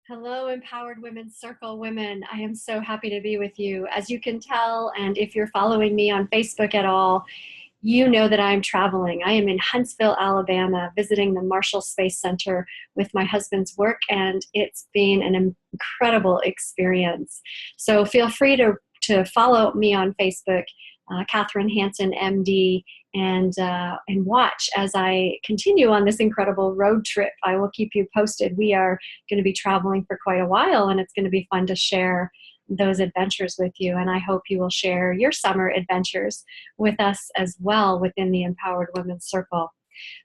Hello, Empowered Women Circle women. I am so happy to be with you. As you can tell, and if you're following me on Facebook at all, you know that I'm traveling. I am in Huntsville, Alabama, visiting the Marshall Space Center with my husband's work, and it's been an incredible experience. So feel free to follow me on Facebook, Katherine Hansen, MD, and watch as I continue on this incredible road trip. I will keep you posted. We are going to be traveling for quite a while, and it's going to be fun to share those adventures with you. And I hope you will share your summer adventures with us as well within the Empowered Women's Circle.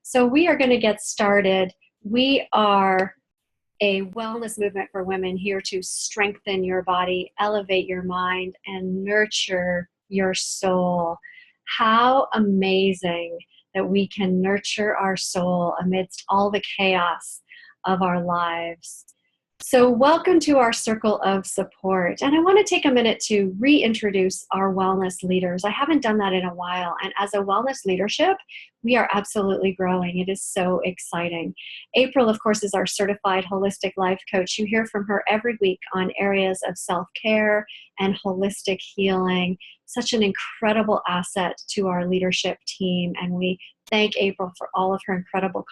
So we are going to get started. We are a wellness movement for women here to strengthen your body, elevate your mind, and nurture your soul. How amazing that we can nurture our soul amidst all the chaos of our lives. So welcome to our circle of support. And I want to take a minute to reintroduce our wellness leaders. I haven't done that in a while. And as a wellness leadership, we are absolutely growing. It is so exciting. April, of course, is our certified holistic life coach. You hear from her every week on areas of self-care and holistic healing. Such an incredible asset to our leadership team. And we thank April for all of her incredible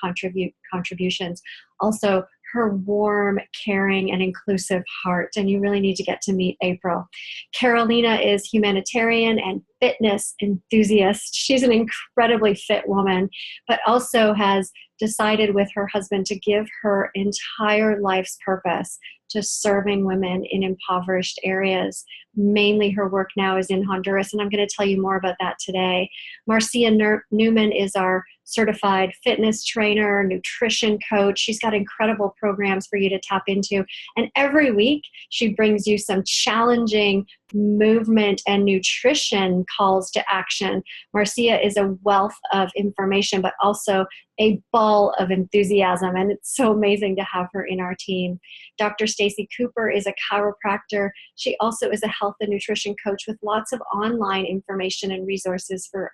contributions. Also, her warm, caring, and inclusive heart. And you really need to get to meet April. Carolina is humanitarian and fitness enthusiast. She's an incredibly fit woman, but also has decided with her husband to give her entire life's purpose to serving women in impoverished areas. Mainly her work now is in Honduras, and I'm going to tell you more about that today. Marcia Newman is our certified fitness trainer, nutrition coach. She's got incredible programs for you to tap into. And every week, she brings you some challenging movement and nutrition calls to action. Marcia is a wealth of information, but also a ball of enthusiasm, and it's so amazing to have her in our team. Dr. Stacy Cooper is a chiropractor. She also is a health and nutrition coach with lots of online information and resources for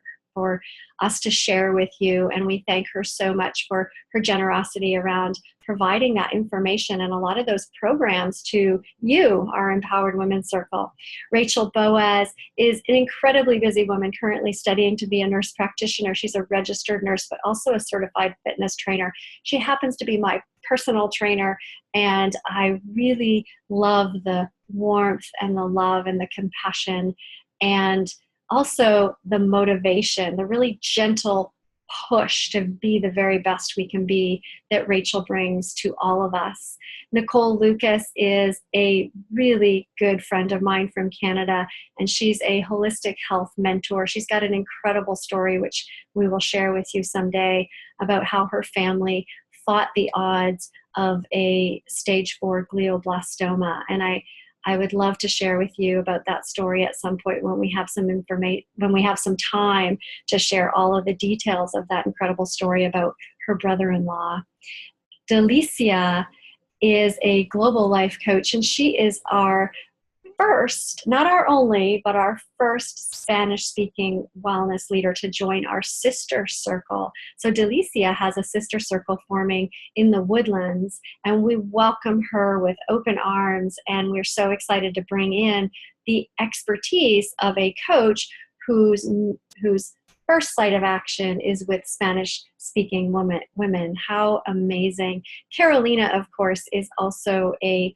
us to share with you, and we thank her so much for her generosity around providing that information and a lot of those programs to you, our Empowered Women's Circle. Rachel Boaz is an incredibly busy woman currently studying to be a nurse practitioner. She's a registered nurse, but also a certified fitness trainer. She happens to be my personal trainer, and I really love the warmth and the love and the compassion and also the motivation, the really gentle push to be the very best we can be that Rachel brings to all of us. Nicole Lucas is a really good friend of mine from Canada, and she's a holistic health mentor. She's got an incredible story, which we will share with you someday, about how her family fought the odds of a stage 4 glioblastoma. And I would love to share with you about that story at some point when we have some information, when we have some time to share all of the details of that incredible story about her brother-in-law. Delicia is a global life coach, and she is our first, not our only, but our first Spanish-speaking wellness leader to join our sister circle. So Delicia has a sister circle forming in the Woodlands, and we welcome her with open arms, and we're so excited to bring in the expertise of a coach whose first site of action is with Spanish-speaking women. How amazing. Carolina, of course, is also a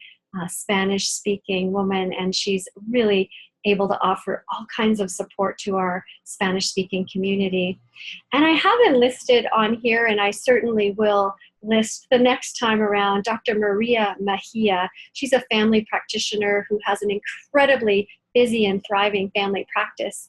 Spanish-speaking woman, and she's really able to offer all kinds of support to our Spanish-speaking community. And I haven't listed on here, and I certainly will list the next time around, Dr. Maria Mejia. She's a family practitioner who has an incredibly busy and thriving family practice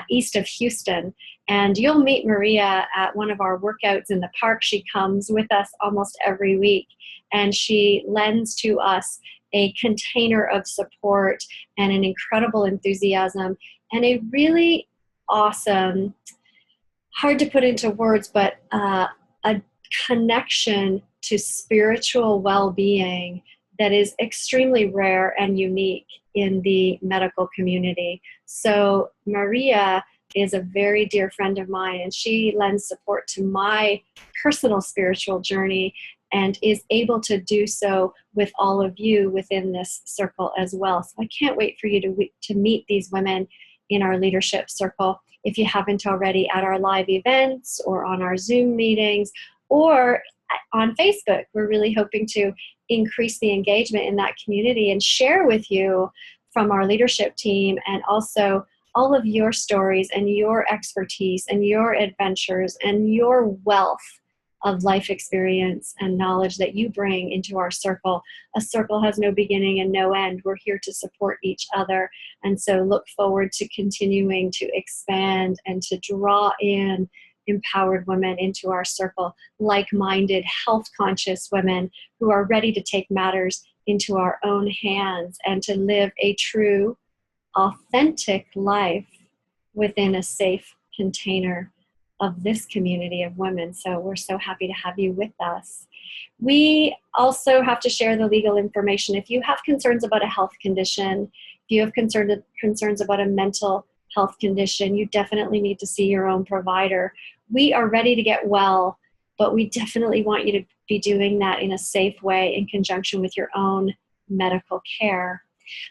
east of Houston. And you'll meet Maria at one of our workouts in the park. She comes with us almost every week, and she lends to us a container of support and an incredible enthusiasm and a really awesome, hard to put into words, but a connection to spiritual well-being that is extremely rare and unique in the medical community. So Maria is a very dear friend of mine, and she lends support to my personal spiritual journey and is able to do so with all of you within this circle as well. So I can't wait for you to meet these women in our leadership circle, if you haven't already, at our live events or on our Zoom meetings or on Facebook. We're really hoping to increase the engagement in that community and share with you from our leadership team, and also all of your stories and your expertise and your adventures and your wealth of life experience and knowledge that you bring into our circle. A circle has no beginning and no end. We're here to support each other. And so look forward to continuing to expand and to draw in empowered women into our circle, like-minded, health-conscious women who are ready to take matters into our own hands and to live a true, authentic life within a safe container of this community of women. So we're so happy to have you with us. We also have to share the legal information. If you have concerns about a health condition, if you have concerns about a mental health condition, you definitely need to see your own provider. We are ready to get well, but we definitely want you to be doing that in a safe way in conjunction with your own medical care.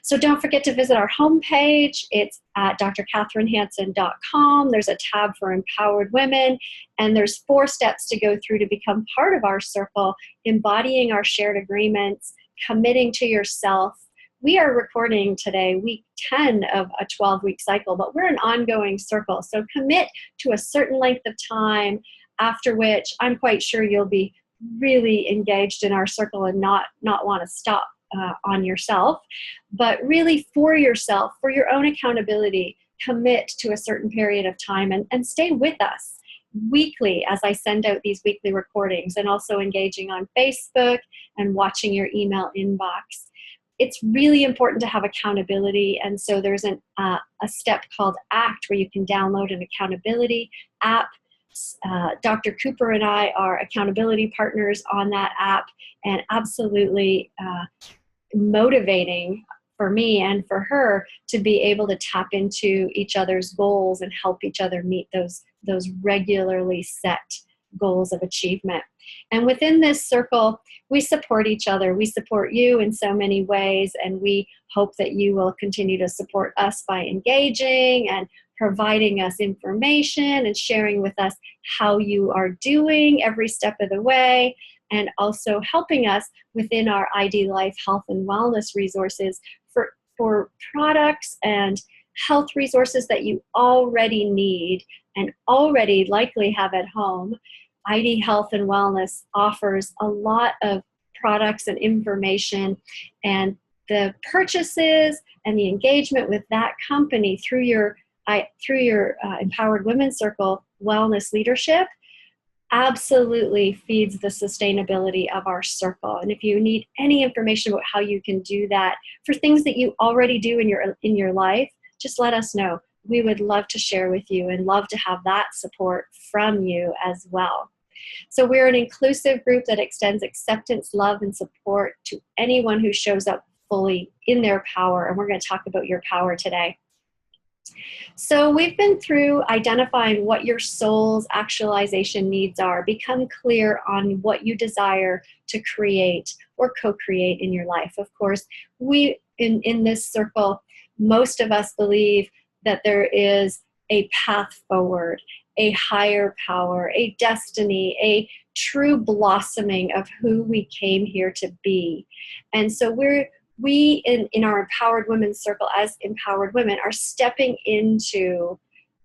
So don't forget to visit our homepage. It's at drcatherinehanson.com. There's a tab for empowered women, and there's 4 steps to go through to become part of our circle, embodying our shared agreements, committing to yourself. We are recording today week 10 of a 12-week cycle, but we're an ongoing circle. So commit to a certain length of time, after which I'm quite sure you'll be really engaged in our circle and not want to stop on yourself, but really for yourself, for your own accountability, commit to a certain period of time and stay with us weekly as I send out these weekly recordings, and also engaging on Facebook and watching your email inbox. It's really important to have accountability, and so there's a step called ACT where you can download an accountability app. Dr. Cooper and I are accountability partners on that app, and absolutely motivating for me and for her to be able to tap into each other's goals and help each other meet those regularly set goals of achievement. And within this circle, we support each other. We support you in so many ways, and we hope that you will continue to support us by engaging and providing us information and sharing with us how you are doing every step of the way, and also helping us within our ID Life health and wellness resources for products and health resources that you already need and already likely have at home. ID Health and Wellness offers a lot of products and information, and the purchases and the engagement with that company through your Empowered Women's Circle Wellness Leadership absolutely feeds the sustainability of our circle. And if you need any information about how you can do that for things that you already do in your life, just let us know. We would love to share with you and love to have that support from you as well. So we're an inclusive group that extends acceptance, love, and support to anyone who shows up fully in their power. And we're going to talk about your power today. So we've been through identifying what your soul's actualization needs are. Become clear on what you desire to create or co-create in your life. Of course, we in this circle, most of us believe that there is a path forward, a higher power, a destiny, a true blossoming of who we came here to be. And so we in our Empowered Women's Circle, as empowered women, are stepping into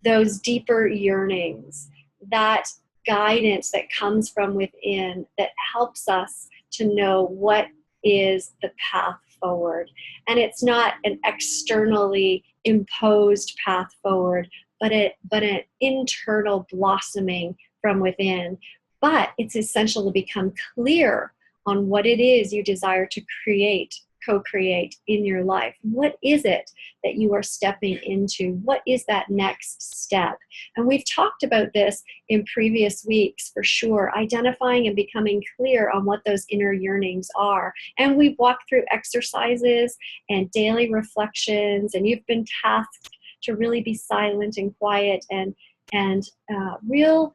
those deeper yearnings, that guidance that comes from within that helps us to know what is the path forward. And it's not an externally imposed path forward, but an internal blossoming from within. But it's essential to become clear on what it is you desire to create, co-create in your life. What is it that you are stepping into? What is that next step? And we've talked about this in previous weeks for sure, identifying and becoming clear on what those inner yearnings are. And we've walked through exercises and daily reflections, and you've been tasked to really be silent and quiet and real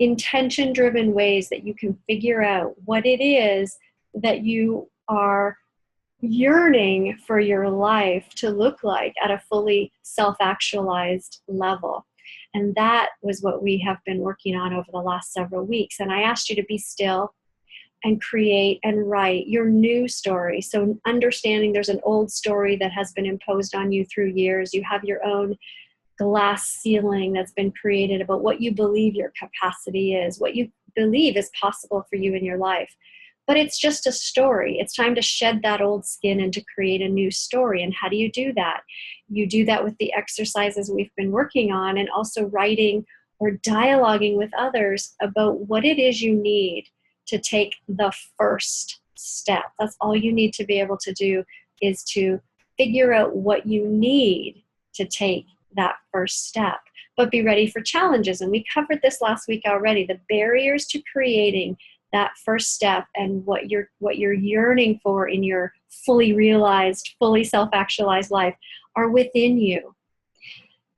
intention-driven ways that you can figure out what it is that you are yearning for your life to look like at a fully self-actualized level. And that was what we have been working on over the last several weeks. And I asked you to be still and create and write your new story. So understanding there's an old story that has been imposed on you through years. You have your own glass ceiling that's been created about what you believe your capacity is, what you believe is possible for you in your life. But it's just a story. It's time to shed that old skin and to create a new story. And how do you do that? You do that with the exercises we've been working on, and also writing or dialoguing with others about what it is you need to take the first step. That's all you need to be able to do, is to figure out what you need to take that first step. But be ready for challenges. And we covered this last week already. The barriers to creating that first step and what you're yearning for in your fully realized, fully self-actualized life are within you.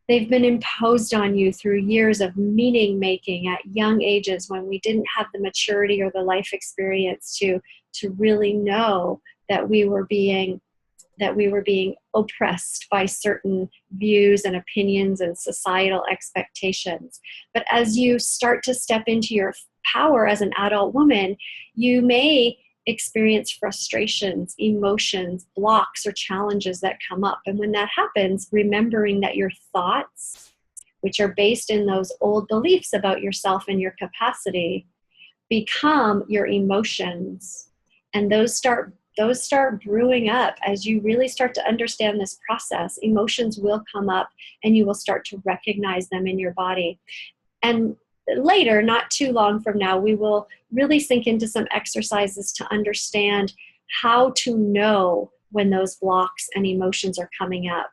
They've been imposed on you through years of meaning making at young ages, when we didn't have the maturity or the life experience to really know that we were being oppressed by certain views and opinions and societal expectations. But as you start to step into your power as an adult woman, you may experience frustrations, emotions, blocks, or challenges that come up. And when that happens, remembering that your thoughts, which are based in those old beliefs about yourself and your capacity, become your emotions. And those start brewing up as you really start to understand this process. Emotions will come up and you will start to recognize them in your body. And later, not too long from now, we will really sink into some exercises to understand how to know when those blocks and emotions are coming up,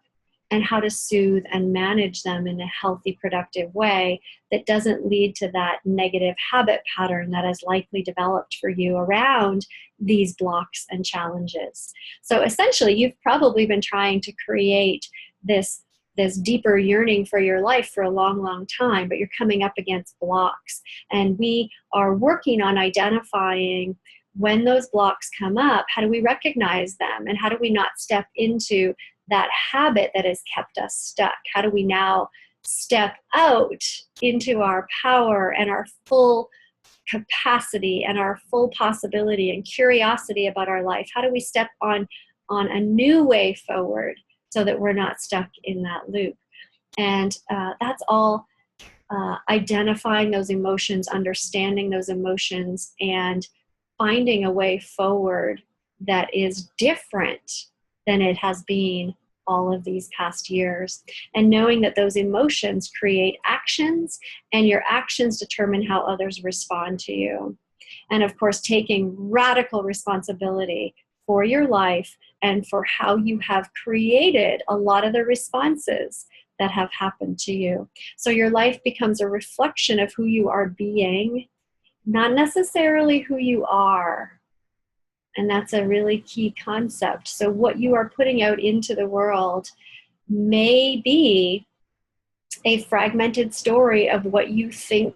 and how to soothe and manage them in a healthy, productive way that doesn't lead to that negative habit pattern that is likely developed for you around these blocks and challenges. So essentially, you've probably been trying to create this deeper yearning for your life for a long, long time, but you're coming up against blocks. And we are working on identifying when those blocks come up, how do we recognize them? And how do we not step into that habit that has kept us stuck? How do we now step out into our power and our full capacity and our full possibility and curiosity about our life? How do we step on a new way forward so that we're not stuck in that loop? And that's all identifying those emotions, understanding those emotions, and finding a way forward that is different than it has been all of these past years. And knowing that those emotions create actions, and your actions determine how others respond to you. And of course, taking radical responsibility for your life and for how you have created a lot of the responses that have happened to you. So your life becomes a reflection of who you are being, not necessarily who you are. And that's a really key concept. So what you are putting out into the world may be a fragmented story of what you think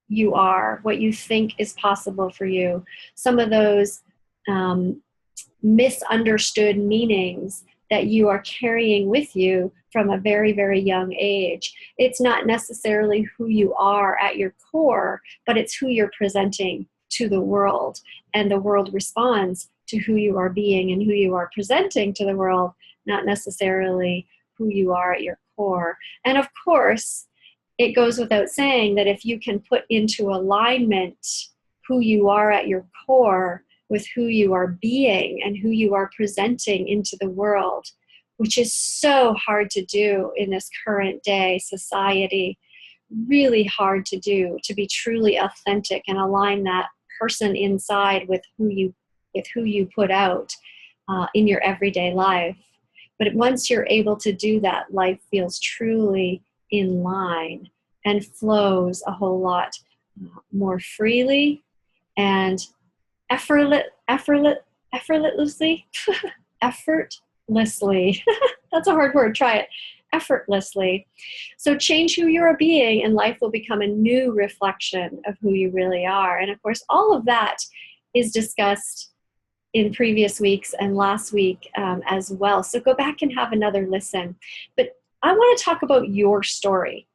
you are, what you think is possible for you. Some of those misunderstood meanings that you are carrying with you from a very, very young age. It's not necessarily who you are at your core, but it's who you're presenting to the world. And the world responds to who you are being and who you are presenting to the world, not necessarily who you are at your core. And of course, it goes without saying that if you can put into alignment who you are at your core with who you are being and who you are presenting into the world, which is so hard to do in this current day society, really hard to do, to be truly authentic and align that person inside with who you put out in your everyday life. But once you're able to do that, life feels truly in line and flows a whole lot more freely and effortlessly. Effortlessly. That's a hard word. Try it. effortlessly. So change who you're being, and life will become a new reflection of who you really are. And of course, all of that is discussed in previous weeks and last week as well. So go back and have another listen. But I want to talk about your story.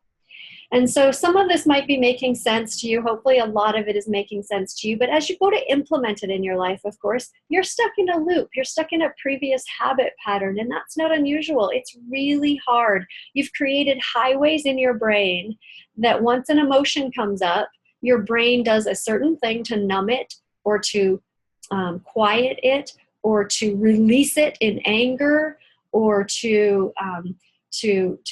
And so some of this might be making sense to you. Hopefully a lot of it is making sense to you. But as you go to implement it in your life, of course, you're stuck in a loop. You're stuck in a previous habit pattern, and that's not unusual. It's really hard. You've created highways in your brain that once an emotion comes up, your brain does a certain thing to numb it or to quiet it or to release it in anger or to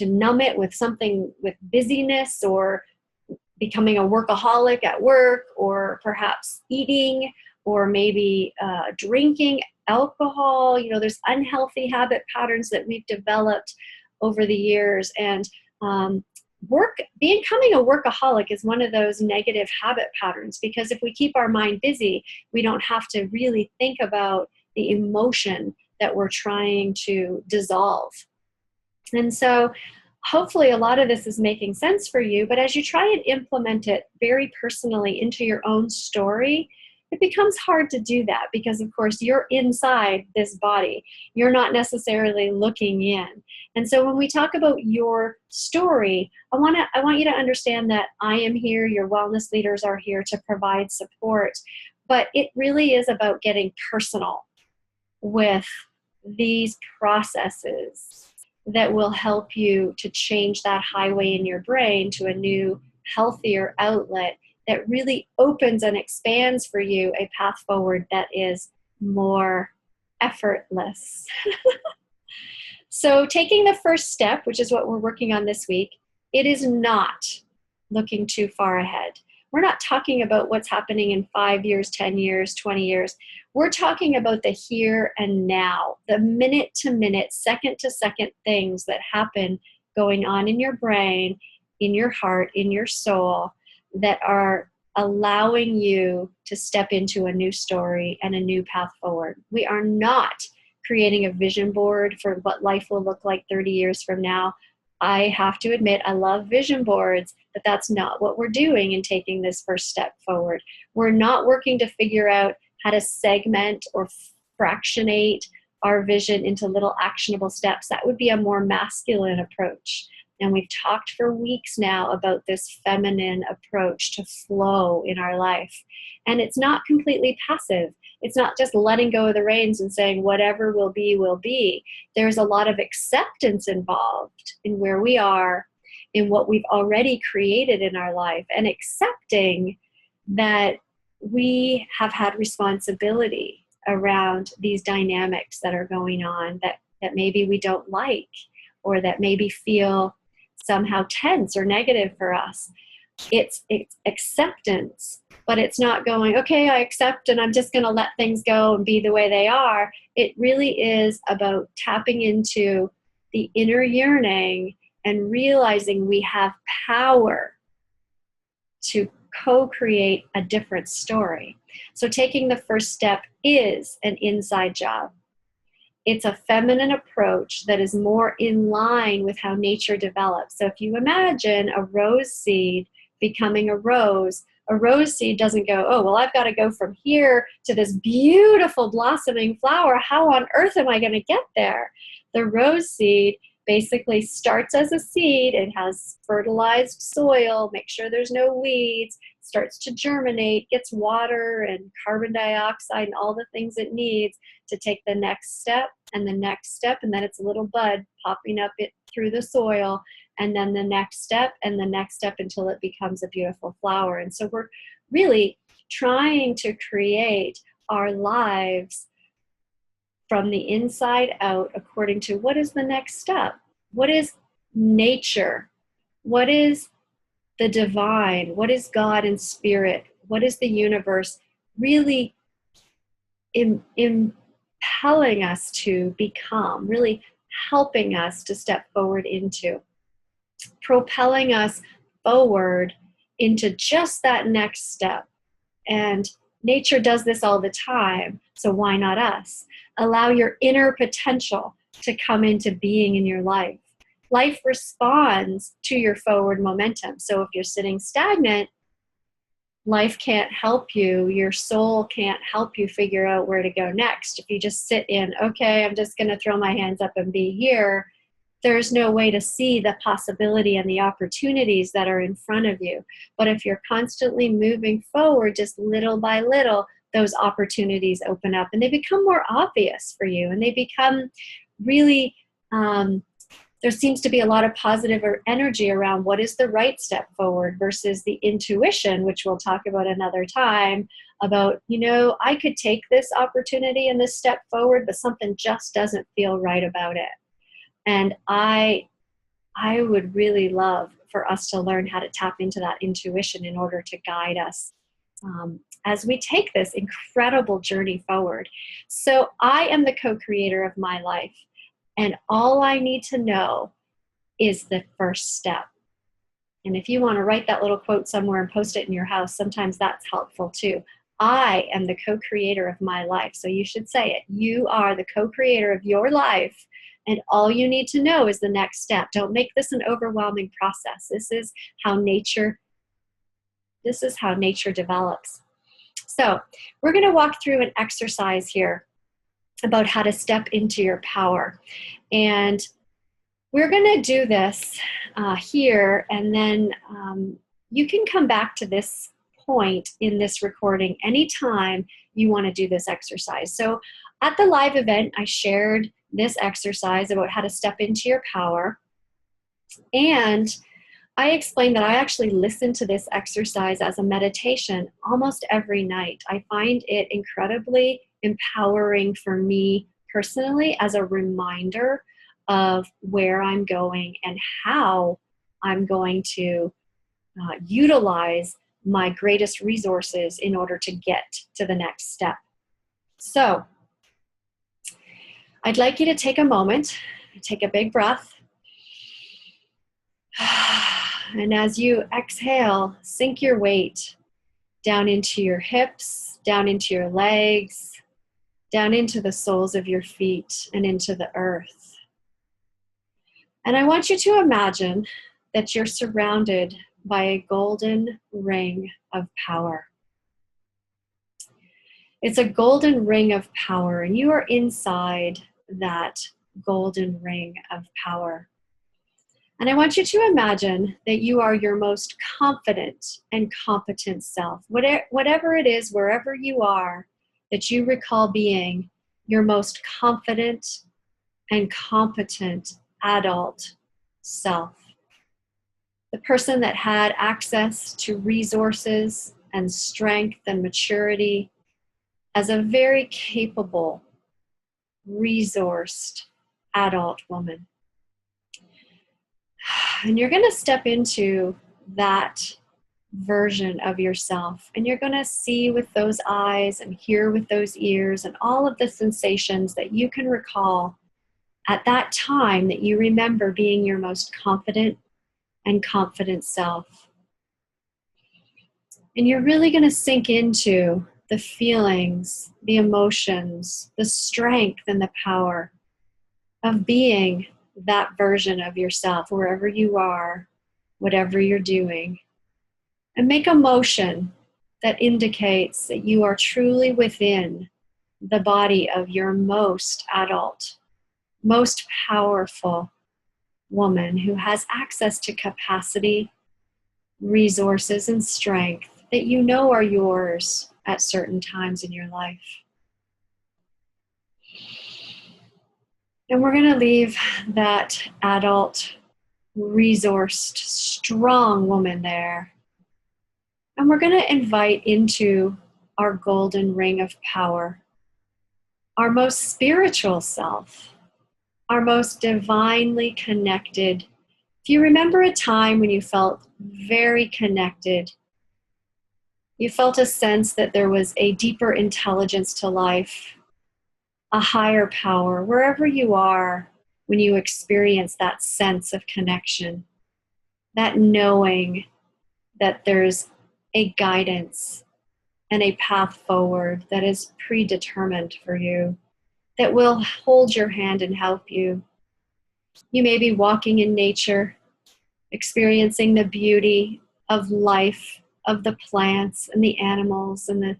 numb it with something, with busyness or becoming a workaholic at work, or perhaps eating, or maybe drinking alcohol. You know, there's unhealthy habit patterns that we've developed over the years. And becoming a workaholic is one of those negative habit patterns, because if we keep our mind busy, we don't have to really think about the emotion that we're trying to dissolve. And so hopefully a lot of this is making sense for you, but as you try and implement it very personally into your own story, it becomes hard to do that because, of course, you're inside this body. You're not necessarily looking in. And so when we talk about your story, I want you to understand that I am here, your wellness leaders are here to provide support, but it really is about getting personal with these processes that will help you to change that highway in your brain to a new, healthier outlet that really opens and expands for you a path forward that is more effortless. So taking the first step, which is what we're working on this week, it is not looking too far ahead. We're not talking about what's happening in 5 years, 10 years, 20 years. We're talking about the here and now, the minute to minute, second to second things that happen going on in your brain, in your heart, in your soul, that are allowing you to step into a new story and a new path forward. We are not creating a vision board for what life will look like 30 years from now. I have to admit, I love vision boards, but that's not what we're doing in taking this first step forward. We're not working to figure out how to segment or fractionate our vision into little actionable steps. That would be a more masculine approach. And we've talked for weeks now about this feminine approach to flow in our life. And it's not completely passive. It's not just letting go of the reins and saying whatever will be, will be. There's a lot of acceptance involved in where we are, in what we've already created in our life, and accepting that we have had responsibility around these dynamics that are going on that maybe we don't like, or that maybe feel somehow tense or negative for us. It's acceptance, but it's not going, okay, I accept and I'm just going to let things go and be the way they are. It really is about tapping into the inner yearning and realizing we have power to co-create a different story. So taking the first step is an inside job. It's a feminine approach that is more in line with how nature develops. So if you imagine a rose seed becoming a rose seed doesn't go, oh, well, I've got to go from here to this beautiful blossoming flower. How on earth am I going to get there? The rose seed basically starts as a seed. It has fertilized soil, make sure there's no weeds, starts to germinate, gets water and carbon dioxide and all the things it needs to take the next step and the next step, and then it's a little bud popping up it through the soil, and then the next step and the next step until it becomes a beautiful flower. And so we're really trying to create our lives from the inside out according to what is the next step. What is nature? What is the divine? What is God and spirit? What is the universe really impelling us to become, really helping us to step forward into, propelling us forward into just that next step. And nature does this all the time, so why not us? Allow your inner potential to come into being in your life. life responds to your forward momentum. So if you're sitting stagnant, life can't help you. Your soul can't help you figure out where to go next. If you just sit in, okay, I'm just going to throw my hands up and be here, there's no way to see the possibility and the opportunities that are in front of you. But if you're constantly moving forward, just little by little, those opportunities open up and they become more obvious for you, and they become really, there seems to be a lot of positive energy around what is the right step forward versus the intuition, which we'll talk about another time, about, I could take this opportunity and this step forward, but something just doesn't feel right about it. And I would really love for us to learn how to tap into that intuition in order to guide us as we take this incredible journey forward. So I am the co-creator of my life, and all I need to know is the first step. And if you want to write that little quote somewhere and post it in your house, sometimes that's helpful too. I am the co-creator of my life. So you should say it. You are the co-creator of your life. And all you need to know is the next step. Don't make this an overwhelming process. This is how nature develops. So we're going to walk through an exercise here about how to step into your power. And we're going to do this here, and then you can come back to this point in this recording anytime you want to do this exercise. So at the live event, I shared this exercise about how to step into your power. And I explained that I actually listen to this exercise as a meditation almost every night. I find it incredibly empowering for me personally as a reminder of where I'm going and how I'm going to utilize my greatest resources in order to get to the next step. So I'd like you to take a moment, take a big breath. And as you exhale, sink your weight down into your hips, down into your legs, down into the soles of your feet and into the earth. And I want you to imagine that you're surrounded by a golden ring of power. It's a golden ring of power, and you are inside that golden ring of power. And I want you to imagine that you are your most confident and competent self. Whatever it is, wherever you are, that you recall being your most confident and competent adult self. The person that had access to resources and strength and maturity as a very capable, resourced adult woman. And you're going to step into that version of yourself, and you're going to see with those eyes and hear with those ears and all of the sensations that you can recall at that time that you remember being your most confident and confident self. And you're really going to sink into the feelings, the emotions, the strength and the power of being that version of yourself wherever you are, whatever you're doing. And make a motion that indicates that you are truly within the body of your most adult, most powerful woman who has access to capacity, resources, and strength that you know are yours at certain times in your life. And we're going to leave that adult, resourced, strong woman there. And we're going to invite into our golden ring of power our most spiritual self, our most divinely connected. If you remember a time when you felt very connected, you felt a sense that there was a deeper intelligence to life, a higher power, wherever you are, when you experience that sense of connection, that knowing that there's a guidance and a path forward that is predetermined for you, that will hold your hand and help you. You may be walking in nature, experiencing the beauty of life, of the plants and the animals and the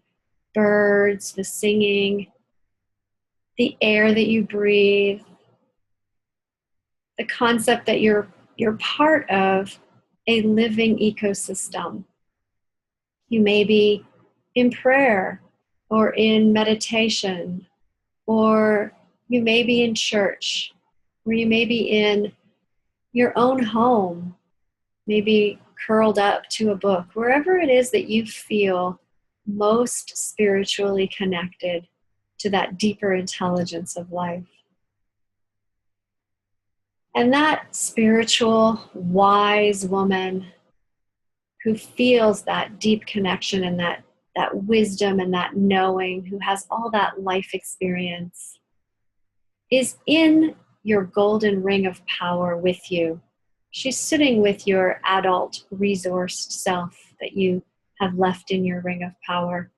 birds, the singing, the air that you breathe, the concept that you're part of a living ecosystem. You may be in prayer or in meditation, or you may be in church, or you may be in your own home, maybe curled up to a book, wherever it is that you feel most spiritually connected to that deeper intelligence of life. And that spiritual, wise woman who feels that deep connection and that wisdom and that knowing, who has all that life experience, is in your golden ring of power with you. She's sitting with your adult, resourced self that you have left in your ring of power.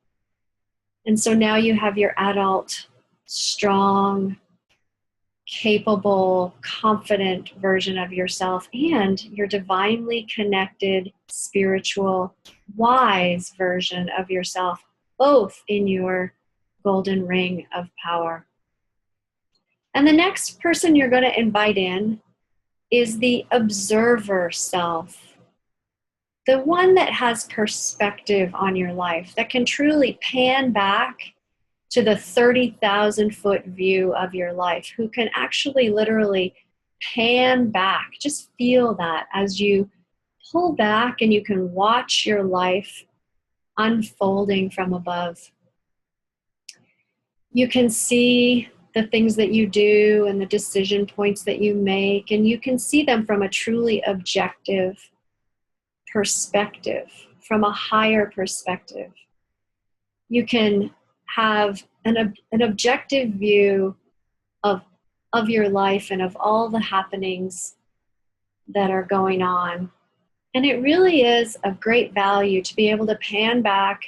And so now you have your adult, strong, capable, confident version of yourself and your divinely connected, spiritual, wise version of yourself, both in your golden ring of power. And the next person you're going to invite in is the observer self, the one that has perspective on your life, that can truly pan back to the 30,000 foot view of your life, who can actually literally pan back. Just feel that as you pull back and you can watch your life unfolding from above. You can see the things that you do and the decision points that you make, and you can see them from a truly objective perspective, from a higher perspective. You can have an objective view of your life and of all the happenings that are going on. And it really is of great value to be able to pan back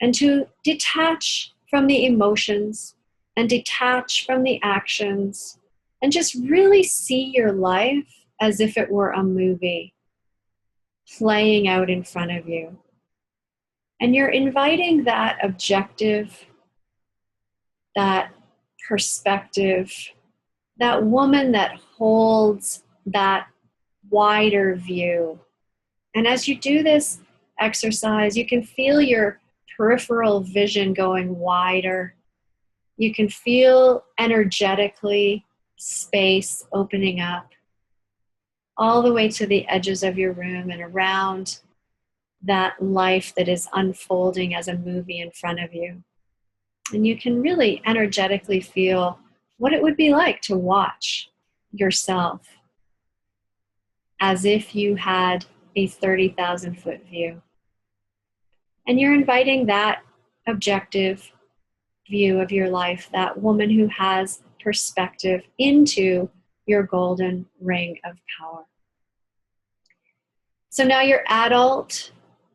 and to detach from the emotions and detach from the actions and just really see your life as if it were a movie playing out in front of you. And you're inviting that objective, that perspective, that woman that holds that wider view. And as you do this exercise, you can feel your peripheral vision going wider. You can feel energetically space opening up all the way to the edges of your room and around that life that is unfolding as a movie in front of you. And you can really energetically feel what it would be like to watch yourself as if you had a 30,000 foot view. And you're inviting that objective view of your life, that woman who has perspective, into your golden ring of power. So now your adult,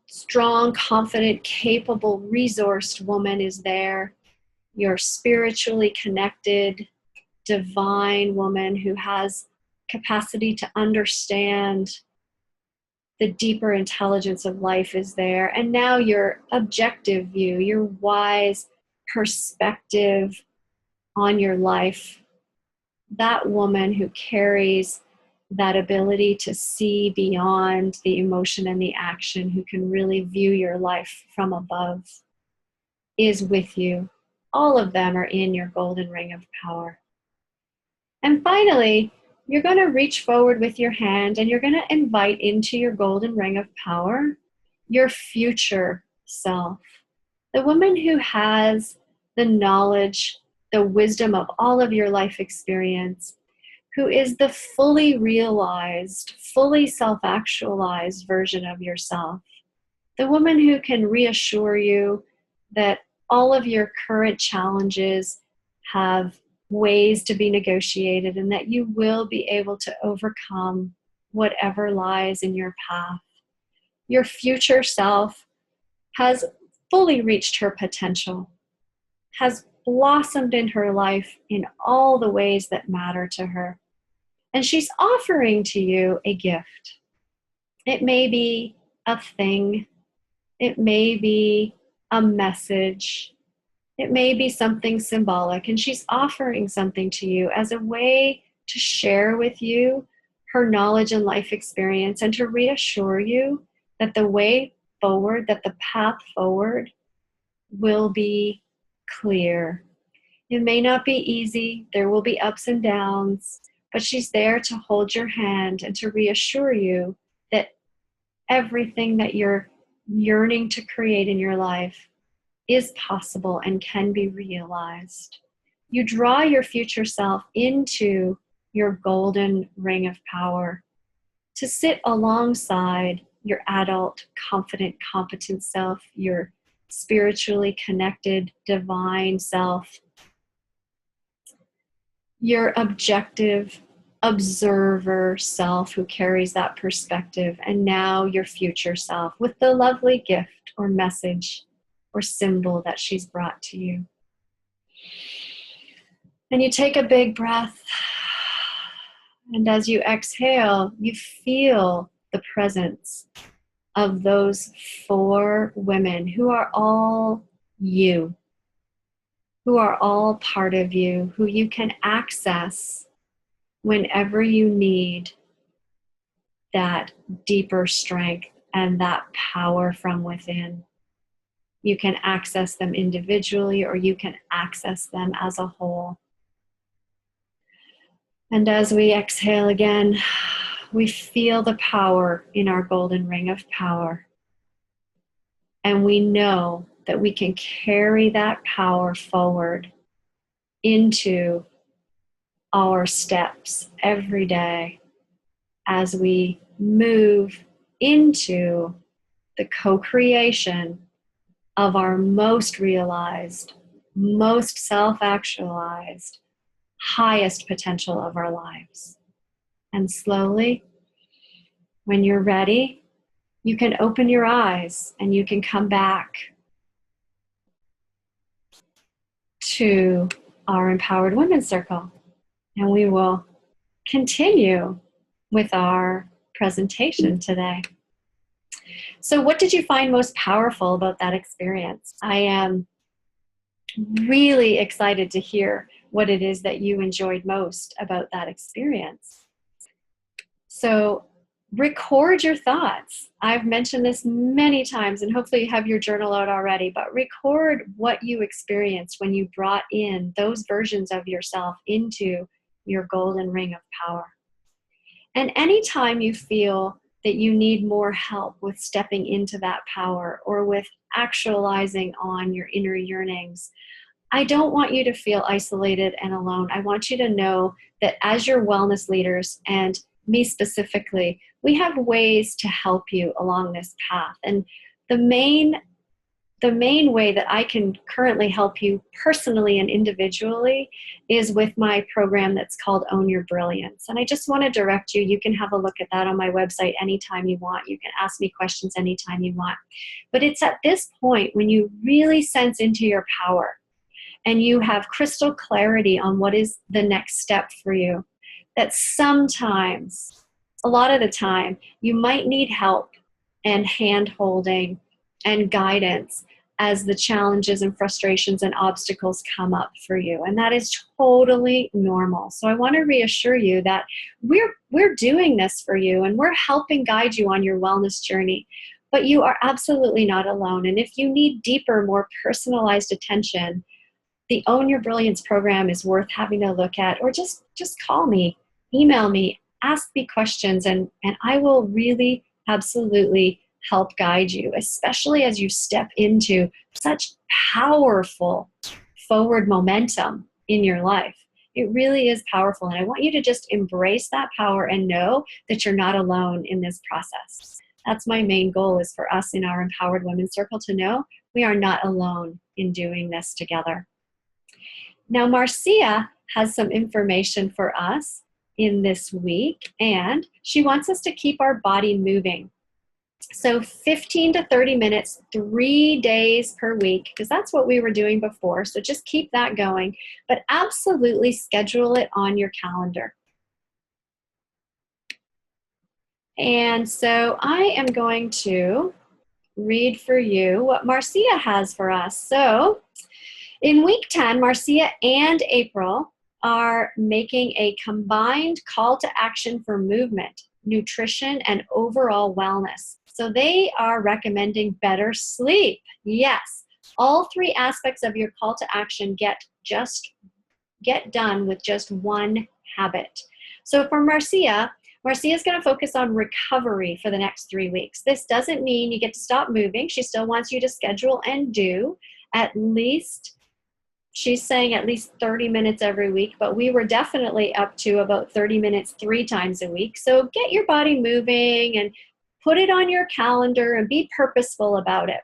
strong, confident, capable, resourced woman is there. Your spiritually connected, divine woman who has capacity to understand the deeper intelligence of life is there. And now your objective view, your wise perspective on your life, that woman who carries that ability to see beyond the emotion and the action, who can really view your life from above, is with you. All of them are in your golden ring of power. And finally, you're going to reach forward with your hand and you're going to invite into your golden ring of power your future self, the woman who has the knowledge, the wisdom of all of your life experience, who is the fully realized, fully self-actualized version of yourself, the woman who can reassure you that all of your current challenges have ways to be negotiated and that you will be able to overcome whatever lies in your path. Your future self has fully reached her potential, has blossomed in her life in all the ways that matter to her. And she's offering to you a gift. It may be a thing. It may be a message. It may be something symbolic. And she's offering something to you as a way to share with you her knowledge and life experience and to reassure you that the way forward, that the path forward will be clear. It may not be easy. There will be ups and downs, but she's there to hold your hand and to reassure you that everything that you're yearning to create in your life is possible and can be realized. You draw your future self into your golden ring of power to sit alongside your adult, confident, competent self, your spiritually connected, divine self, your objective observer self who carries that perspective, and now your future self with the lovely gift or message or symbol that she's brought to you. And you take a big breath, and as you exhale, you feel the presence of those 4 women who are all you, who are all part of you, who you can access whenever you need that deeper strength and that power from within. You can access them individually, or you can access them as a whole. And as we exhale again, we feel the power in our golden ring of power. And we know that we can carry that power forward into our steps every day as we move into the co-creation of our most realized, most self-actualized, highest potential of our lives. And slowly, when you're ready, you can open your eyes and you can come back to our Empowered Women Circle. And we will continue with our presentation today. So what did you find most powerful about that experience? I am really excited to hear what it is that you enjoyed most about that experience. So record your thoughts. I've mentioned this many times, and hopefully you have your journal out already, but record what you experienced when you brought in those versions of yourself into your golden ring of power. And anytime you feel that you need more help with stepping into that power or with actualizing on your inner yearnings, I don't want you to feel isolated and alone. I want you to know that as your wellness leaders, and me specifically, we have ways to help you along this path. And the main way that I can currently help you personally and individually is with my program that's called Own Your Brilliance. And I just want to direct you. You can have a look at that on my website anytime you want. You can ask me questions anytime you want. But it's at this point when you really sense into your power and you have crystal clarity on what is the next step for you, that sometimes, a lot of the time, you might need help and hand-holding and guidance as the challenges and frustrations and obstacles come up for you. And that is totally normal. So I want to reassure you that we're doing this for you, and we're helping guide you on your wellness journey. But you are absolutely not alone. And if you need deeper, more personalized attention, the Own Your Brilliance program is worth having a look at, or just call me, email me, ask me questions, and I will really absolutely help guide you, especially as you step into such powerful forward momentum in your life. It really is powerful, and I want you to just embrace that power and know that you're not alone in this process. That's my main goal, is for us in our Empowered Women Circle to know we are not alone in doing this together. Now, Marcia has some information for us in this week, and she wants us to keep our body moving. So 15 to 30 minutes, 3 days per week, because that's what we were doing before. So just keep that going, but absolutely schedule it on your calendar. And so I am going to read for you what Marcia has for us. So in week 10, Marcia and April are making a combined call to action for movement, nutrition, and overall wellness. So they are recommending better sleep. Yes, all three aspects of your call to action get done with just one habit. So for Marcia is going to focus on recovery for the next 3 weeks. This doesn't mean you get to stop moving. She still wants you to schedule and do at least, she's saying at least 30 minutes every week, but we were definitely up to about 30 minutes 3 times a week. So get your body moving and put it on your calendar and be purposeful about it.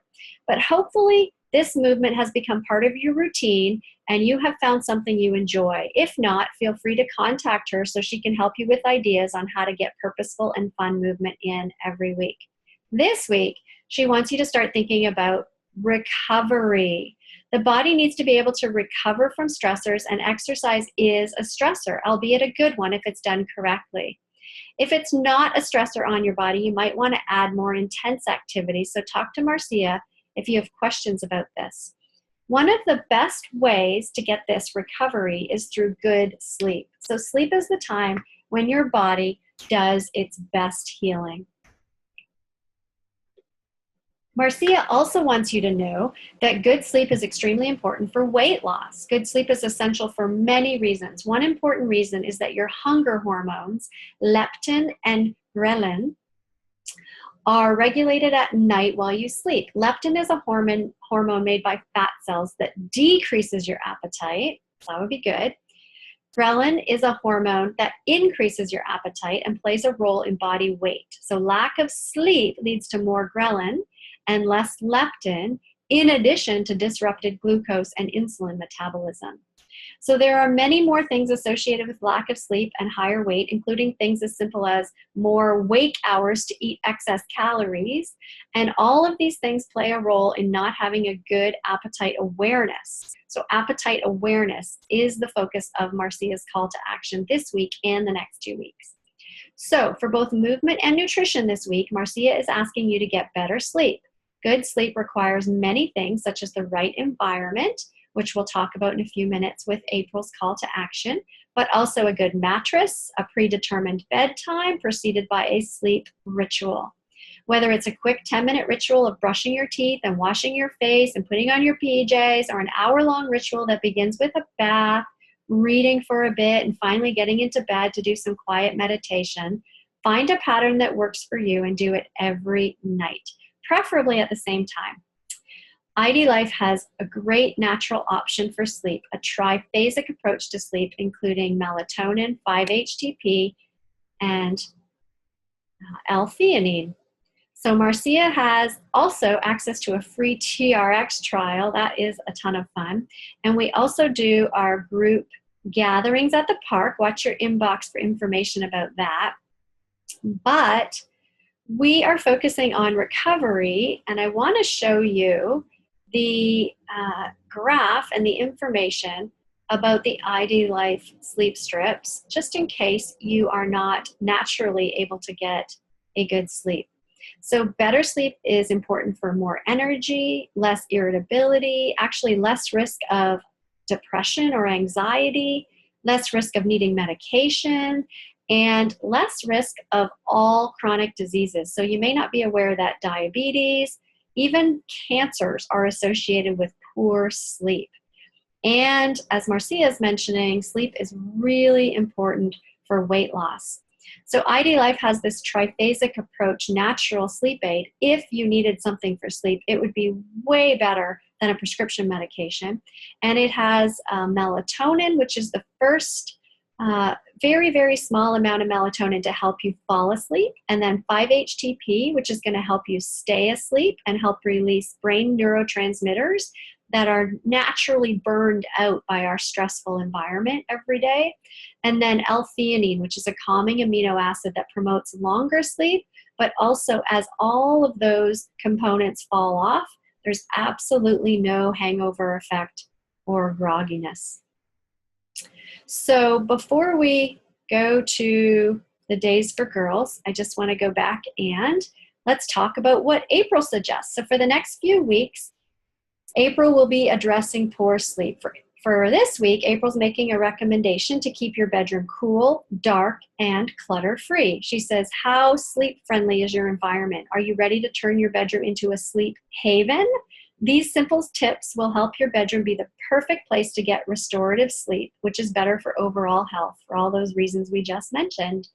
But hopefully this movement has become part of your routine and you have found something you enjoy. If not, feel free to contact her so she can help you with ideas on how to get purposeful and fun movement in every week. This week, she wants you to start thinking about recovery. The body needs to be able to recover from stressors, and exercise is a stressor, albeit a good one if it's done correctly. If it's not a stressor on your body, you might want to add more intense activities. So talk to Marcia if you have questions about this. One of the best ways to get this recovery is through good sleep. So sleep is the time when your body does its best healing. Marcia also wants you to know that good sleep is extremely important for weight loss. Good sleep is essential for many reasons. One important reason is that your hunger hormones, leptin and ghrelin, are regulated at night while you sleep. Leptin is a hormone made by fat cells that decreases your appetite. So that would be good. Ghrelin is a hormone that increases your appetite and plays a role in body weight. So lack of sleep leads to more ghrelin and less leptin, in addition to disrupted glucose and insulin metabolism. So there are many more things associated with lack of sleep and higher weight, including things as simple as more wake hours to eat excess calories. And all of these things play a role in not having a good appetite awareness. So appetite awareness is the focus of Marcia's call to action this week and the next 2 weeks. So for both movement and nutrition this week, Marcia is asking you to get better sleep. Good sleep requires many things, such as the right environment, which we'll talk about in a few minutes with April's call to action, but also a good mattress, a predetermined bedtime preceded by a sleep ritual. Whether it's a quick 10-minute ritual of brushing your teeth and washing your face and putting on your PJs, or an hour-long ritual that begins with a bath, reading for a bit, and finally getting into bed to do some quiet meditation, find a pattern that works for you and do it every night, preferably at the same time. ID Life has a great natural option for sleep, a triphasic approach to sleep, including melatonin, 5-HTP, and L-theanine. So Marcia has also access to a free TRX trial. That is a ton of fun. And we also do our group gatherings at the park. Watch your inbox for information about that. But we are focusing on recovery, and I want to show you the graph and the information about the ID Life sleep strips, just in case you are not naturally able to get a good sleep. So better sleep is important for more energy, less irritability, actually less risk of depression or anxiety, less risk of needing medication, and less risk of all chronic diseases. So you may not be aware that diabetes, even cancers are associated with poor sleep. And as Marcia is mentioning, sleep is really important for weight loss. So ID Life has this triphasic approach, natural sleep aid. If you needed something for sleep, it would be way better than a prescription medication. And it has melatonin, which is the first very, very small amount of melatonin to help you fall asleep, and then 5-HTP, which is going to help you stay asleep and help release brain neurotransmitters that are naturally burned out by our stressful environment every day, and then L-theanine, which is a calming amino acid that promotes longer sleep, but also as all of those components fall off, there's absolutely no hangover effect or grogginess. So before we go to the Days for Girls, I just want to go back and let's talk about what April suggests. So for the next few weeks, April will be addressing poor sleep. For this week, April's making a recommendation to keep your bedroom cool, dark, and clutter-free. She says, how sleep-friendly is your environment? Are you ready to turn your bedroom into a sleep haven? These simple tips will help your bedroom be the perfect place to get restorative sleep, which is better for overall health, for all those reasons we just mentioned.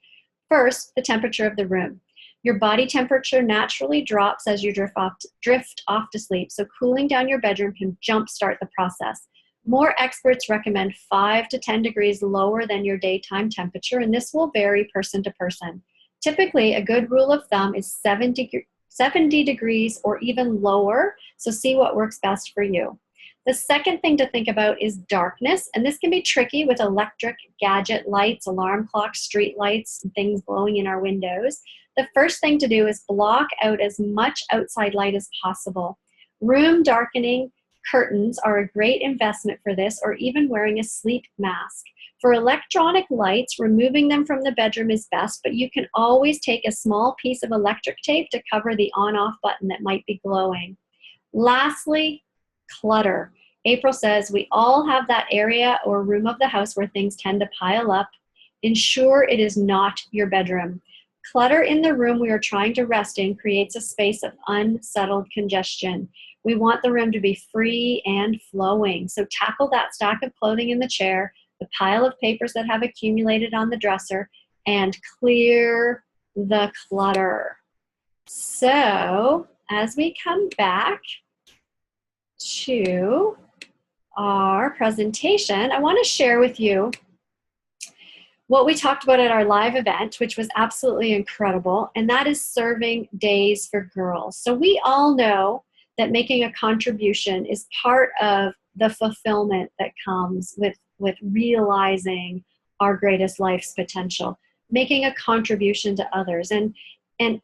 First, the temperature of the room. Your body temperature naturally drops as you drift off to sleep, so cooling down your bedroom can jumpstart the process. More experts recommend 5 to 10 degrees lower than your daytime temperature, and this will vary person to person. Typically, a good rule of thumb is 70 degrees or even lower, so see what works best for you. The second thing to think about is darkness, and this can be tricky with electric gadget lights, alarm clocks, street lights, and things blowing in our windows. The first thing to do is block out as much outside light as possible. Room darkening curtains are a great investment for this, or even wearing a sleep mask. For electronic lights, removing them from the bedroom is best, but you can always take a small piece of electric tape to cover the on-off button that might be glowing. Lastly, clutter. April says we all have that area or room of the house where things tend to pile up. Ensure it is not your bedroom. Clutter in the room we are trying to rest in creates a space of unsettled congestion. We want the room to be free and flowing. So tackle that stack of clothing in the chair, the pile of papers that have accumulated on the dresser, and clear the clutter. So as we come back to our presentation, I want to share with you what we talked about at our live event, which was absolutely incredible, and that is serving Days for Girls. So we all know that making a contribution is part of the fulfillment that comes with realizing our greatest life's potential, making a contribution to others. And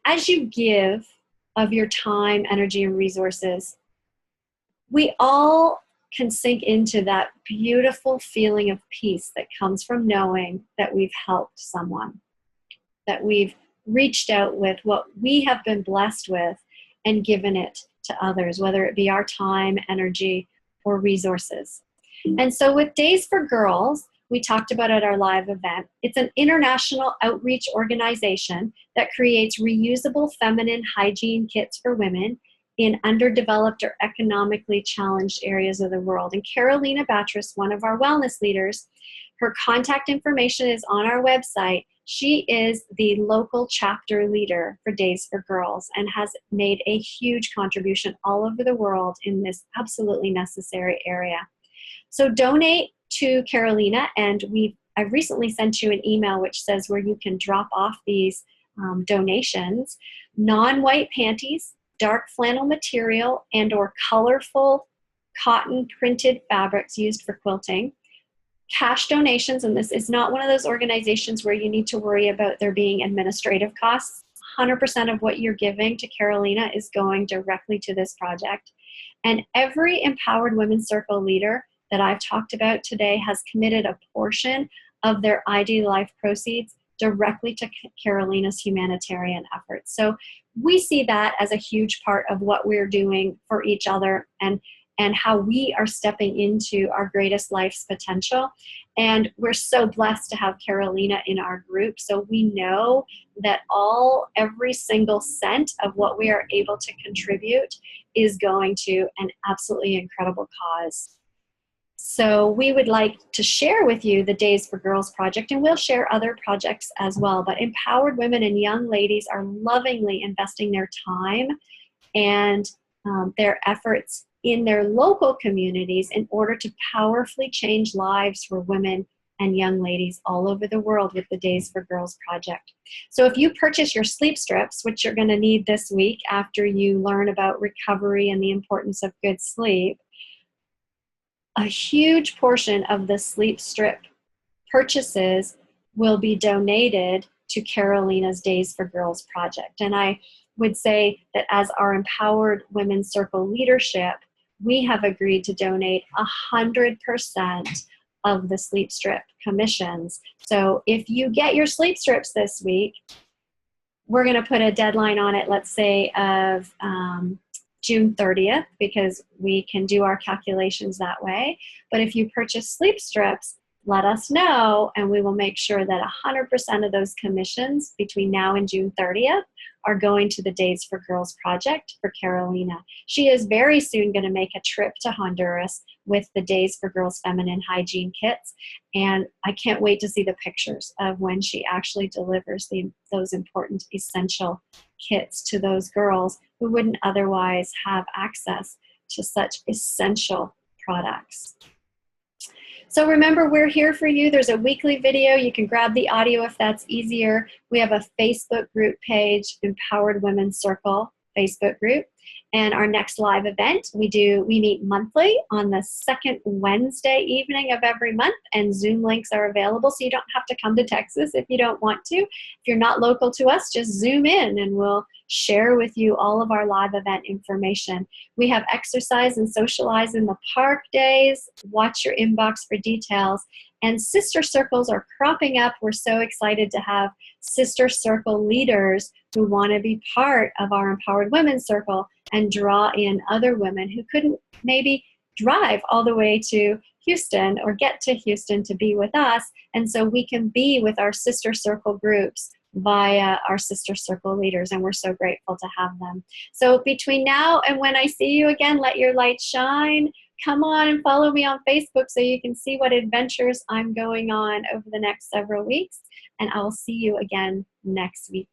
as you give of your time, energy, and resources, we all can sink into that beautiful feeling of peace that comes from knowing that we've helped someone, that we've reached out with what we have been blessed with and given it to others, whether it be our time, energy, or resources. And so with Days for Girls, we talked about at our live event, it's an international outreach organization that creates reusable feminine hygiene kits for women in underdeveloped or economically challenged areas of the world. And Carolina Batras, one of our wellness leaders, her contact information is on our website. She is the local chapter leader for Days for Girls and has made a huge contribution all over the world in this absolutely necessary area. So donate to Carolina, and I've recently sent you an email which says where you can drop off these donations. Non-white panties, dark flannel material, and or colorful cotton printed fabrics used for quilting. Cash donations, and this is not one of those organizations where you need to worry about there being administrative costs. 100% of what you're giving to Carolina is going directly to this project. And every Empowered Women's Circle leader that I've talked about today has committed a portion of their ID Life proceeds directly to Carolina's humanitarian efforts. So we see that as a huge part of what we're doing for each other and how we are stepping into our greatest life's potential. And we're so blessed to have Carolina in our group. So we know that every single cent of what we are able to contribute is going to an absolutely incredible cause. So we would like to share with you the Days for Girls project, and we'll share other projects as well. But empowered women and young ladies are lovingly investing their time and their efforts in their local communities in order to powerfully change lives for women and young ladies all over the world with the Days for Girls project. So if you purchase your sleep strips, which you're going to need this week after you learn about recovery and the importance of good sleep, a huge portion of the sleep strip purchases will be donated to Carolina's Days for Girls project. And I would say that as our Empowered Women's Circle leadership, we have agreed to donate 100% of the sleep strip commissions. So if you get your sleep strips this week, we're going to put a deadline on it, let's say of June 30th, because we can do our calculations that way. But if you purchase sleep strips, let us know, and we will make sure that 100% of those commissions between now and June 30th are going to the Days for Girls project for Carolina. She is very soon going to make a trip to Honduras with the Days for Girls feminine hygiene kits, and I can't wait to see the pictures of when she actually delivers those important essential kits to those girls who wouldn't otherwise have access to such essential products. So remember, we're here for you. There's a weekly video. You can grab the audio if that's easier. We have a Facebook group page, Empowered Women's Circle Facebook group. And our next live event, we meet monthly on the second Wednesday evening of every month, and Zoom links are available, so you don't have to come to Texas if you don't want to. If you're not local to us, just Zoom in and we'll share with you all of our live event information. We have exercise and socialize in the park days. Watch your inbox for details. And sister circles are cropping up. We're so excited to have sister circle leaders who want to be part of our Empowered Women's Circle and draw in other women who couldn't maybe drive all the way to Houston or get to Houston to be with us. And so we can be with our sister circle groups via our sister circle leaders, and we're so grateful to have them. So between now and when I see you again, let your light shine. Come on and follow me on Facebook so you can see what adventures I'm going on over the next several weeks, and I'll see you again next week.